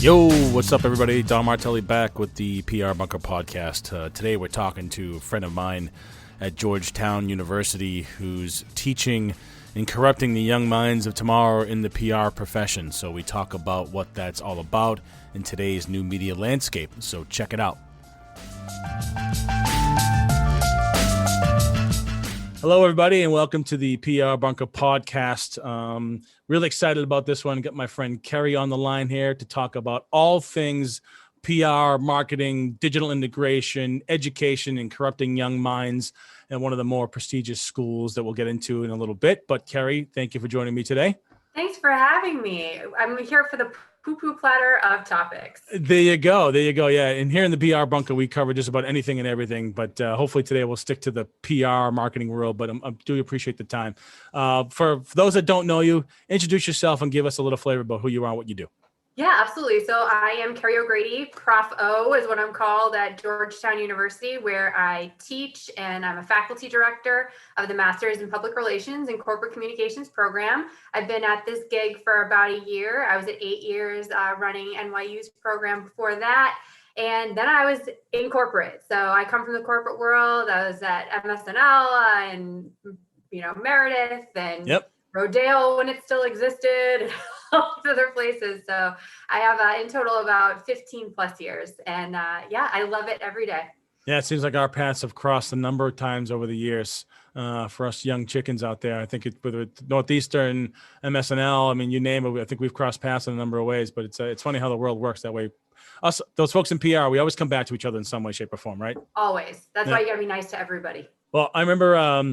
Yo, what's up, everybody? Don Martelli back with the PR Bunker podcast. Today we're talking to a friend of mine at Georgetown University who's teaching and corrupting the young minds of tomorrow in the PR profession. So we talk about what that's all about in today's new media landscape. So check it out. Hello, everybody, and welcome to the PR Bunker podcast. Really excited about this one. Got my friend Kerry on the line here to talk about all things PR, marketing, digital integration, education, and corrupting young minds in one of the more prestigious schools that we'll get into in a little bit. But Kerry, thank you for joining me today. Thanks for having me. I'm here for the poo-poo platter of topics. There you go. Yeah. And here in the PR Bunker, we cover just about anything and everything. But hopefully today we'll stick to the PR marketing world. But I do appreciate the time. For those that don't know you, introduce yourself and give us a little flavor about who you are and what you do. Yeah, absolutely. So I am Kerry O'Grady. Prof O is what I'm called at Georgetown University, where I teach, and I'm a faculty director of the Masters in Public Relations and Corporate Communications program. I've been at this gig for about a year. I was at 8 years running NYU's program before that. And then I was in corporate. So I come from the corporate world. I was at MSNL and, Meredith and Rodale when it still existed. Other places. So I have in total about 15 plus years. And I love it every day. Yeah, it seems like our paths have crossed a number of times over the years for us young chickens out there. I think whether it's Northeastern, MSNL, I mean, you name it, I think we've crossed paths in a number of ways, but it's funny how the world works that way. Us, those folks in PR, we always come back to each other in some way, shape, or form, right? Always. That's why you gotta be nice to everybody. Well, I remember,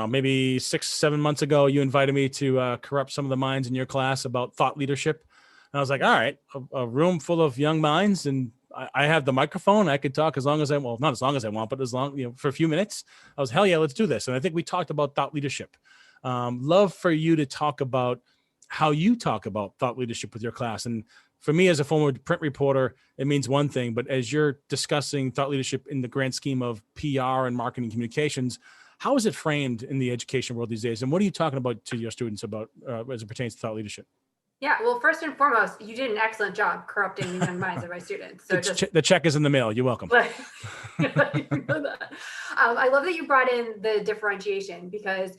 maybe 6-7 months ago, you invited me to corrupt some of the minds in your class about thought leadership. And I was like, all right, a room full of young minds, and I have the microphone. I could talk as long as not as long as I want, but as long, for a few minutes. I was, hell yeah, let's do this. And I think we talked about thought leadership. Love for you to talk about how you talk about thought leadership with your class. And for me, as a former print reporter, it means one thing, but as you're discussing thought leadership in the grand scheme of PR and marketing communications, how is it framed in the education world these days? And what are you talking about to your students about as it pertains to thought leadership? Yeah, well, first and foremost, you did an excellent job corrupting the young minds of my students. So the check is in the mail. You're welcome. I love that you brought in the differentiation because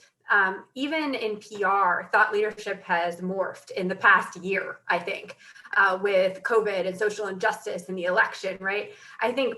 even in PR, thought leadership has morphed in the past year, I think, with COVID and social injustice and the election, right? I think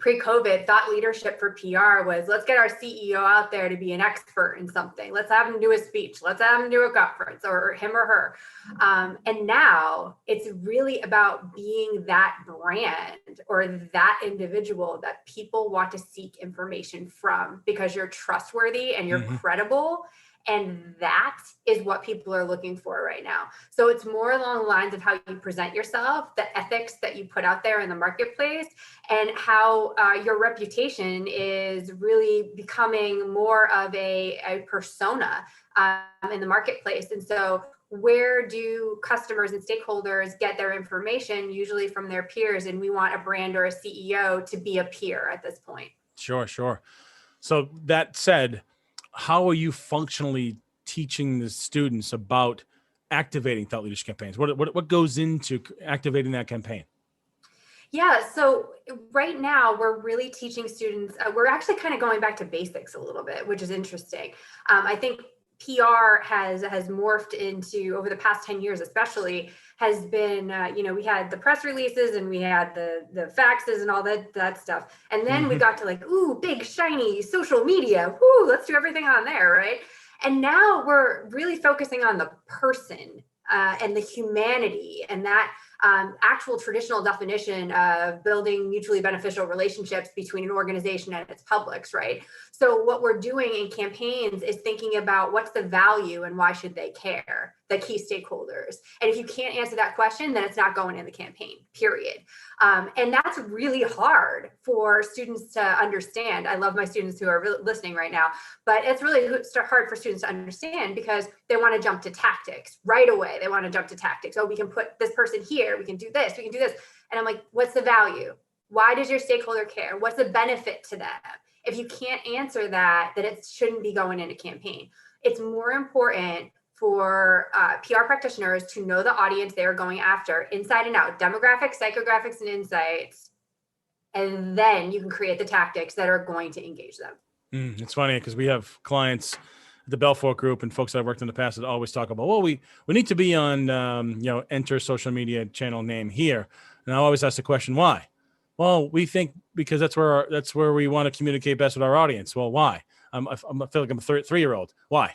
pre-COVID, thought leadership for PR was, let's get our CEO out there to be an expert in something. Let's have him do a speech. Let's have him do a conference, or him or her. And now it's really about being that brand or that individual that people want to seek information from because you're trustworthy and you're credible. And that is what people are looking for right now. So it's more along the lines of how you present yourself, the ethics that you put out there in the marketplace, and how your reputation is really becoming more of a persona in the marketplace. And so where do customers and stakeholders get their information? Usually from their peers. And we want a brand or a CEO to be a peer at this point. Sure. So that said, how are you functionally teaching the students about activating thought leadership campaigns? What goes into activating that campaign? Yeah, so right now we're really teaching students, we're actually kind of going back to basics a little bit, which is interesting. I think PR has morphed into, over the past 10 years especially, has been, we had the press releases and we had the faxes and all that stuff. And then we got to big, shiny social media. Let's do everything on there, right? And now we're really focusing on the person and the humanity and that actual traditional definition of building mutually beneficial relationships between an organization and its publics, right? So what we're doing in campaigns is thinking about what's the value and why should they care, the key stakeholders. And if you can't answer that question, then it's not going in the campaign, period. And that's really hard for students to understand. I love my students who are listening right now, but it's really hard for students to understand because they want to jump to tactics right away. They want to jump to tactics. Oh, we can put this person here. We can do this. We can do this. And I'm like, what's the value? Why does your stakeholder care? What's the benefit to them? If you can't answer that, then it shouldn't be going in a campaign. It's more important for PR practitioners to know the audience they are going after inside and out, demographics, psychographics, and insights. And then you can create the tactics that are going to engage them. It's funny because we have clients at the Belfort Group and folks that I've worked in the past that always talk about, well, we need to be on, enter social media channel name here. And I always ask the question, why? Well, we think because that's where we want to communicate best with our audience. Well, why? I feel like I'm a 3-year-old. Why?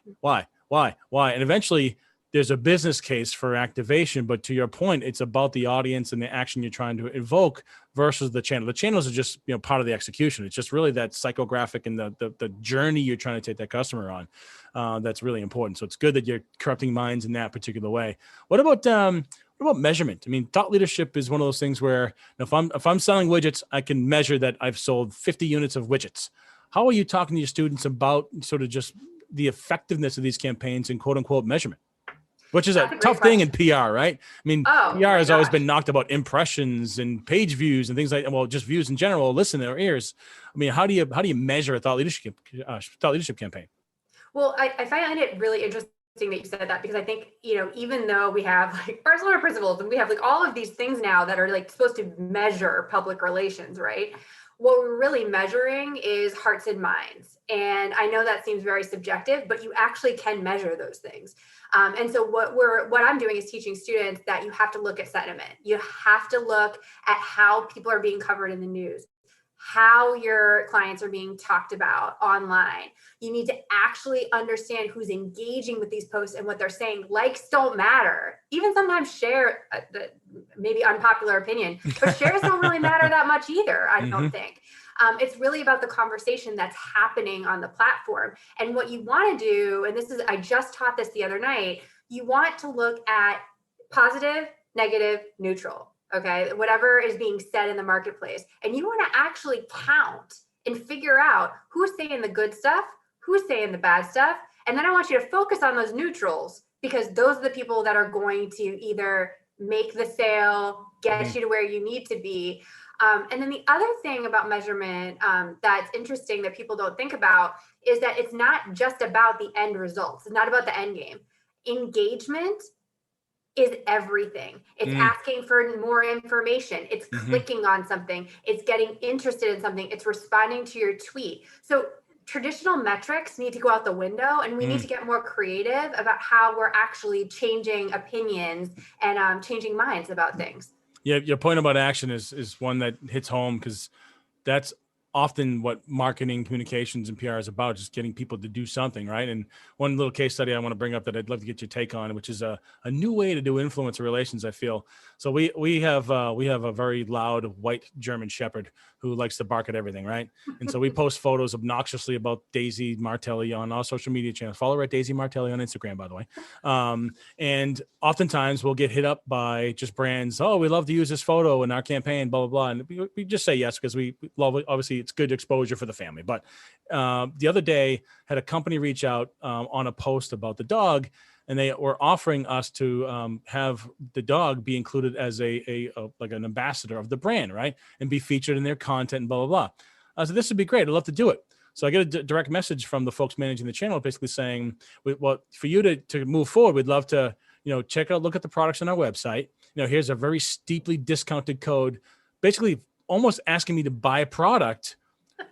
And eventually there's a business case for activation, but to your point, it's about the audience and the action you're trying to evoke versus the channel. The channels are just, part of the execution. It's just really that psychographic and the journey you're trying to take that customer on. That's really important. So it's good that you're corrupting minds in that particular way. What about measurement? I mean, thought leadership is one of those things where if I'm selling widgets, I can measure that I've sold 50 units of widgets. How are you talking to your students about sort of just the effectiveness of these campaigns and quote unquote measurement? Which is a tough thing in PR, right? I mean, PR has always been knocked about impressions and page views and things like that. Well, just views in general, listen to our ears. I mean, how do you measure a thought leadership campaign? Well, I find it really interesting that you said that, because I think, even though we have like Barcelona principles and we have like all of these things now that are like supposed to measure public relations, right? What we're really measuring is hearts and minds. And I know that seems very subjective, but you actually can measure those things. And so what I'm doing is teaching students that you have to look at sentiment. You have to look at how people are being covered in the news, how your clients are being talked about online. You need to actually understand who's engaging with these posts and what they're saying. Likes don't matter. Even sometimes share, the maybe unpopular opinion, but shares don't really matter that much either, I don't think. It's really about the conversation that's happening on the platform. And what you want to do, and I just taught this the other night, you want to look at positive, negative, neutral. Okay, whatever is being said in the marketplace. And you want to actually count and figure out who's saying the good stuff, who's saying the bad stuff. And then I want you to focus on those neutrals, because those are the people that are going to either make the sale, get you to where you need to be. And then the other thing about measurement that's interesting that people don't think about is that it's not just about the end results. It's not about the end game. Engagement is everything. It's asking for more information. It's clicking on something. It's getting interested in something. It's responding to your tweet. So traditional metrics need to go out the window, and we need to get more creative about how we're actually changing opinions and changing minds about things. Yeah, your point about action is one that hits home, because that's often what marketing, communications, and PR is about, just getting people to do something, right? And one little case study I want to bring up that I'd love to get your take on, which is a new way to do influencer relations, I feel. So we have a very loud white German Shepherd who likes to bark at everything, right? And so we post photos obnoxiously about Daisy Martelli on all social media channels. Follow her at Daisy Martelli on Instagram, by the way. And oftentimes we'll get hit up by just brands. Oh, we love to use this photo in our campaign, blah, blah, blah. And we just say yes, because we love it. Obviously, it's good exposure for the family. But the other day, had a company reach out on a post about the dog, and they were offering us to have the dog be included as like an ambassador of the brand, right? And be featured in their content and blah, blah, blah. So this would be great. I'd love to do it. So I get a direct message from the folks managing the channel, basically saying, well, for you to move forward, we'd love to, look at the products on our website. Here's a very steeply discounted code, basically almost asking me to buy a product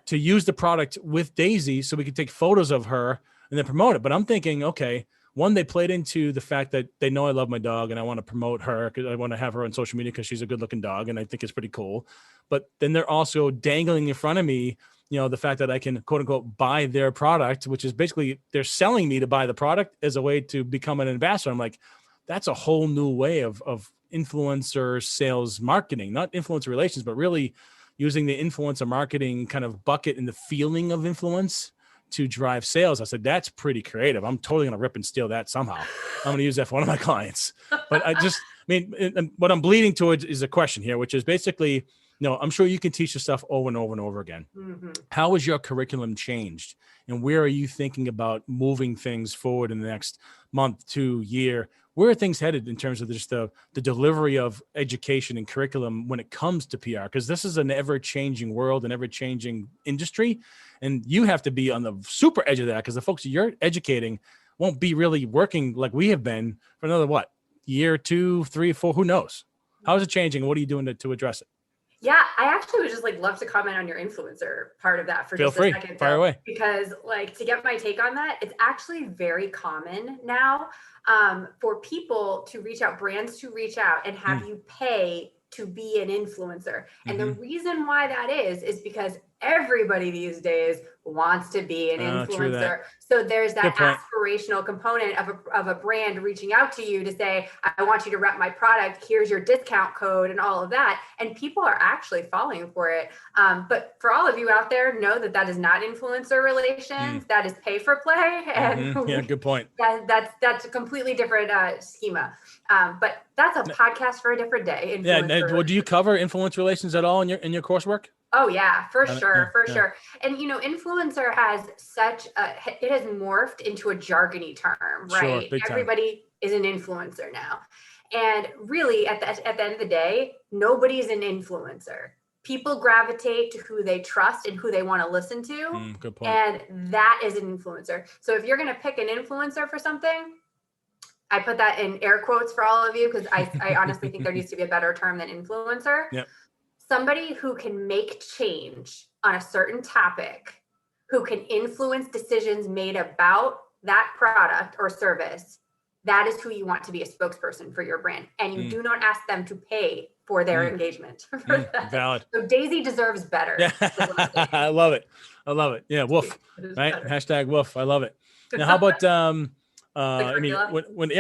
to use the product with Daisy so we could take photos of her and then promote it. But I'm thinking, okay, one, they played into the fact that they know I love my dog and I want to promote her because I want to have her on social media because she's a good looking dog and I think it's pretty cool. But then they're also dangling in front of me, the fact that I can quote unquote buy their product, which is basically they're selling me to buy the product as a way to become an ambassador. I'm like, that's a whole new way of influencer sales marketing, not influencer relations, but really using the influencer marketing kind of bucket and the feeling of influence to drive sales. I said, that's pretty creative. I'm totally going to rip and steal that somehow. I'm going to use that for one of my clients. But what I'm bleeding towards is a question here, which is basically, I'm sure you can teach this stuff over and over and over again. How has your curriculum changed? And where are you thinking about moving things forward in the next month, 2 year? Where are things headed in terms of just the delivery of education and curriculum when it comes to PR? Because this is an ever-changing world, an ever-changing industry. And you have to be on the super edge of that, because the folks you're educating, won't be really working like we have been for another, what, year, 2, 3, 4, who knows? How is it changing? What are you doing to address it? Yeah, I actually would just like love to comment on your influencer part of that for Feel just free. a second, Fire Bill, away. because like to get my take on that, it's actually very common now for people to reach out, brands to reach out and have you pay to be an influencer. And the reason why that is because everybody these days wants to be an True that. influencer. So there's that Good point. aspirational component of a brand reaching out to you to say, I want you to rep my product. Here's your discount code and all of that. And people are actually falling for it. But for all of you out there, know that that is not influencer relations. That is pay for play. And yeah, good point. That's a completely different schema. But that's a podcast for a different day. Yeah. Well, do you cover influence relations at all in your coursework? Oh yeah, for sure. And influencer has it has morphed into a jargony term, right? Sure, big time. Everybody is an influencer now. And really at the end of the day, nobody's an influencer. People gravitate to who they trust and who they want to listen to. Good point. And that is an influencer. So if you're going to pick an influencer for something, I put that in air quotes for all of you because I honestly think there needs to be a better term than influencer. Yep. Somebody who can make change on a certain topic, who can influence decisions made about that product or service, that is who you want to be a spokesperson for your brand. And you do not ask them to pay for their engagement. Valid. So Daisy deserves better. Yeah. I love it. Yeah. Woof. Right. Hashtag woof. I love it. Now, how about, I mean, when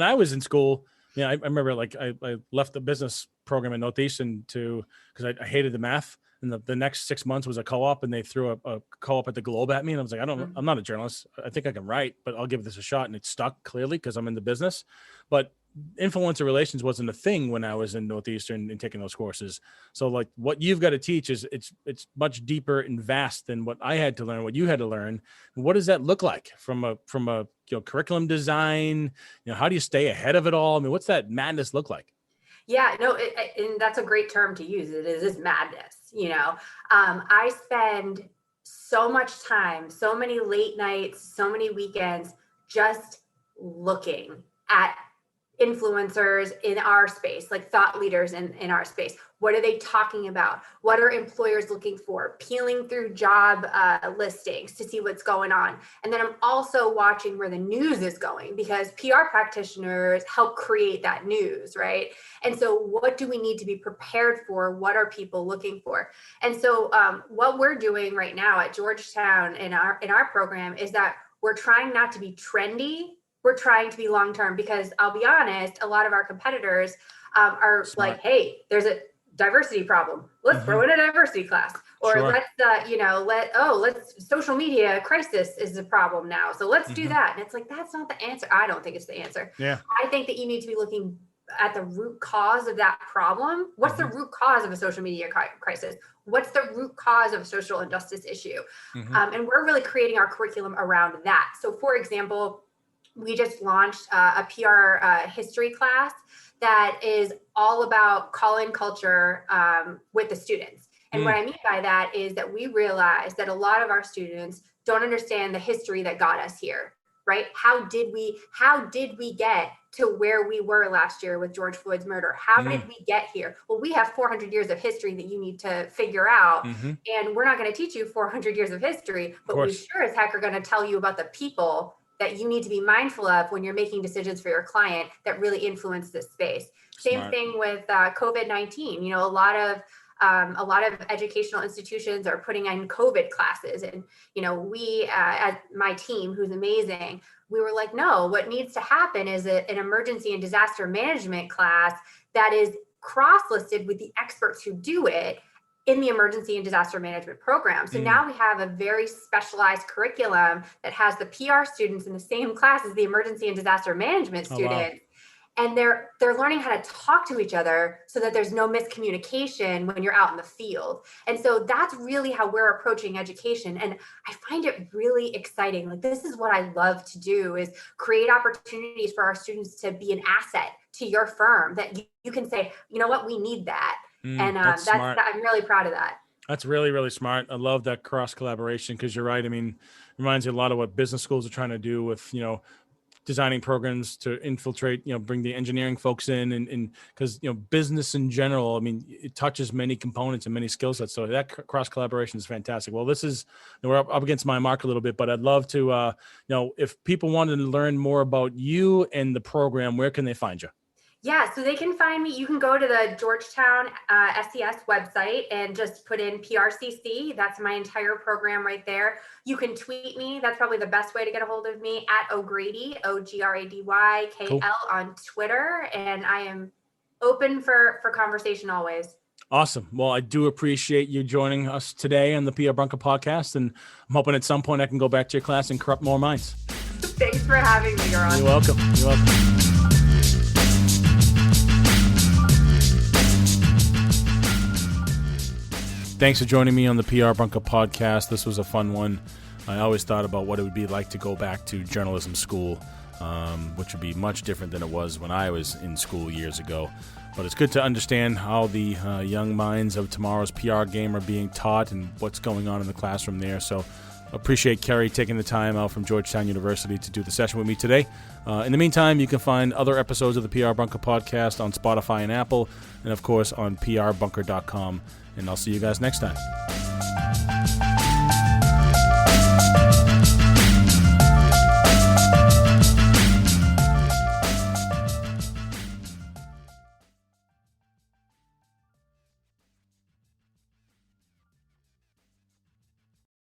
I was in school, I remember like I left the business program in Northeastern because I hated the math. And the next 6 months was a co-op, and they threw a co-op at the Globe at me. And I was like, I'm not a journalist. I think I can write, but I'll give this a shot. And it stuck clearly because I'm in the business. But influencer relations wasn't a thing when I was in Northeastern and taking those courses. So like what you've got to teach is it's much deeper and vast than what I had to learn, what you had to learn. What does that look like from a curriculum design? How do you stay ahead of it all? I mean, what's that madness look like? Yeah, no, and that's a great term to use. It is madness. I spend so much time, so many late nights, so many weekends, just looking at influencers in our space, like thought leaders in our space. What are they talking about? What are employers looking for? Peeling through job listings to see what's going on. And then I'm also watching where the news is going because PR practitioners help create that news, right? And so what do we need to be prepared for? What are people looking for? And so what we're doing right now at Georgetown in our program is that we're trying not to be trendy. We're trying to be long-term because I'll be honest, a lot of our competitors are Smart. Like, hey, there's a diversity problem. Let's throw in a diversity class. Or sure. Let's social media crisis is a problem now. So let's do that. And it's like, that's not the answer. I don't think it's the answer. Yeah. I think that you need to be looking at the root cause of that problem. What's the root cause of a social media crisis? What's the root cause of a social injustice issue? And we're really creating our curriculum around that. So for example, we just launched a PR history class that is all about call-in culture with the students. And what I mean by that is that we realize that a lot of our students don't understand the history that got us here, right? How did we get to where we were last year with George Floyd's murder? How did we get here? Well, we have 400 years of history that you need to figure out. And we're not going to teach you 400 years of history, but we sure as heck are going to tell you about the people that you need to be mindful of when you're making decisions for your client that really influence this space. Same thing with COVID-19. A lot of educational institutions are putting in COVID classes, and we, as my team, who's amazing, we were like, no, what needs to happen is an emergency and disaster management class that is cross-listed with the experts who do it in the emergency and disaster management program. So now we have a very specialized curriculum that has the PR students in the same class as the emergency and disaster management students. Wow. And they're learning how to talk to each other so that there's no miscommunication when you're out in the field. And so that's really how we're approaching education. And I find it really exciting. Like, this is what I love to do, is create opportunities for our students to be an asset to your firm, that you can say, you know what, we need that. And that's I'm really proud of that. That's really, really smart. I love that cross collaboration because you're right. I mean, it reminds me a lot of what business schools are trying to do with, designing programs to infiltrate, bring the engineering folks in, and because, business in general, I mean, it touches many components and many skill sets. So that cross collaboration is fantastic. Well, we're up against my mark a little bit, but I'd love to, if people wanted to learn more about you and the program, where can they find you? Yeah, so they can find me. You can go to the Georgetown SES website and just put in PRCC. That's my entire program right there. You can tweet me. That's probably the best way to get a hold of me, at O'Grady, OGRADYKL, Cool. on Twitter. And I am open for conversation always. Awesome. Well, I do appreciate you joining us today on the PR Bunker podcast, and I'm hoping at some point I can go back to your class and corrupt more minds. Thanks for having me, Yaron. You're welcome. You're welcome. Thanks for joining me on the PR Bunker podcast. This was a fun one. I always thought about what it would be like to go back to journalism school, which would be much different than it was when I was in school years ago. But it's good to understand how the young minds of tomorrow's PR game are being taught and what's going on in the classroom there. So appreciate Kerry taking the time out from Georgetown University to do the session with me today. In the meantime, you can find other episodes of the PR Bunker podcast on Spotify and Apple, and of course on prbunker.com. And I'll see you guys next time.